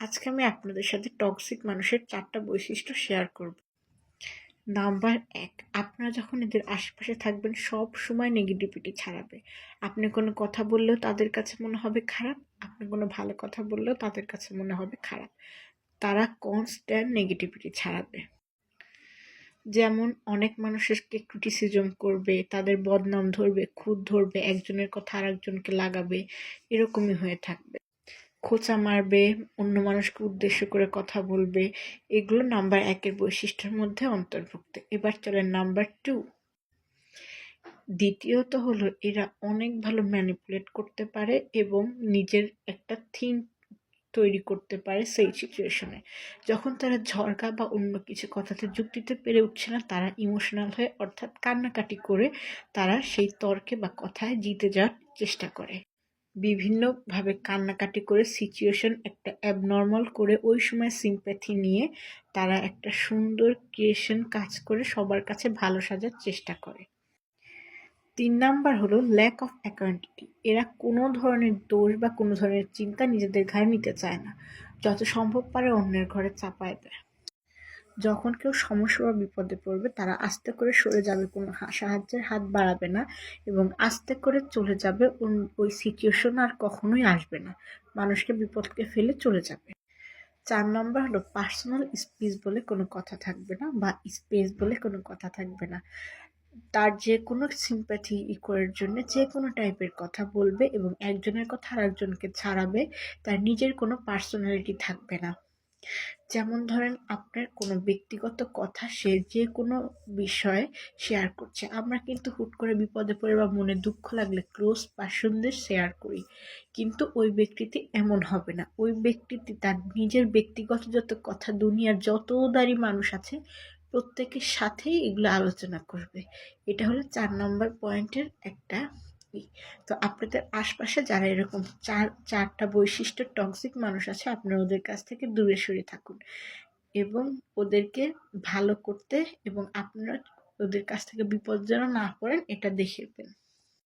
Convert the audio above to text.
আজকে আমি আপনাদের সাথে টক্সিক মানুষের ৪টা বৈশিষ্ট্য শেয়ার করব। নাম্বার ১, আপনারা যখন এদের আশেপাশে থাকবেন সব সময় নেগেটিভিটি ছড়াবে। আপনি কোনো কথা বললেও তাদের কাছে মনে হবে খারাপ, আপনি কোনো ভালো কথা বললেও তাদের কাছে মনে হবে খারাপ। তারা কনস্ট্যান্ট নেগেটিভিটি ছড়াবে। যেমন অনেক মানুষকে ক্রিটিসিজম করবে, তাদের বদনাম ধরবে, খুঁত ধরবে, একজনের কথা আরেকজনকে লাগাবে, এরকমই হয়ে থাকবে। খোঁচা মারবে, অন্য মানুষকে উদ্দেশ্য করে কথা বলবে, এগুলো নাম্বার ১-এর বৈশিষ্ট্যের মধ্যে অন্তর্ভুক্ত। এবার চলেন নাম্বার 2। দ্বিতীয়ত হলো এরা অনেক ভালো ম্যানিপুলেট করতে পারে এবং নিজের একটা থিম তৈরি করতে পারে সেই সিচুয়েশনে। যখন তারা ঝগড়া বা অন্য কিছু কথাতে যুক্তিতে পেরে উঠছে না, তারা ইমোশনাল হয়ে অর্থাৎ কান্নাকাটি করে তারা সেই তর্কে বা কথায় জিতে যাওয়ার চেষ্টা করে। বিভিন্নভাবে কান্নাকাটি করে সিচুয়েশন একটা অ্যাবনর্মাল করে ওই সময় সিম্প্যাথি নিয়ে তারা একটা সুন্দর ক্রিয়েশন কাজ করে সবার কাছে ভালো সাজার চেষ্টা করে। ৩ নাম্বার হলো ল্যাক অফ অ্যাকাউন্টেবিলিটি। এরা কোনো ধরনের দোষ বা কোনো ধরনের চিন্তা নিজেদের ঘাড়ে নিতে চায় না, যত সম্ভব পারে অন্যের ঘরে চাপায় দেয়। যখন কেউ সমস্যা বা বিপদে পড়বে তারা আস্তে করে সরে যাবে, কোনো সাহায্যের হাত বাড়াবে না এবং আস্তে করে চলে যাবে, ওই সিচুয়েশন আর কখনোই আসবে না, মানুষকে বিপদকে ফেলে চলে যাবে। ৪ নম্বর হলো পার্সোনাল স্পেস বলে কোনো কথা থাকবে না বা স্পেস বলে কোনো কথা থাকবে না। তার যে কোনো সিম্প্যাথি করার জন্য যে কোনো টাইপের কথা বলবে এবং একজনের কথা আরেকজনকে ছাড়াবে, তার নিজের কোনো পার্সোনালিটি থাকবে না। যেমন ধরেন আপনার কোনো ব্যক্তিগত কথা সে যে কোনো বিষয়ে শেয়ার করছে, আমরা কিন্তু হুট করে বিপদে পড়ে বা মনে দুঃখ লাগলে ক্লোজ পার্সনদের শেয়ার করি, কিন্তু ওই ব্যক্তিটি এমন হবে না। ওই ব্যক্তিটি তার নিজের ব্যক্তিগত যত কথা দুনিয়ার যত উদারী মানুষ আছে প্রত্যেকের সাথেই এগুলো আলোচনা করবে। এটা হলো ৪ নম্বর পয়েন্টের একটা। তো আপনাদের আশপাশে যারা এরকম চারটা বৈশিষ্ট্য টক্সিক মানুষ আছে, আপনারা ওদের কাছ থেকে দূরে সরে থাকুন এবং ওদেরকে ভালো করতে এবং আপনারা ওদের কাছ থেকে বিপদ যেন না পড়েন এটা দেখে নেবেন।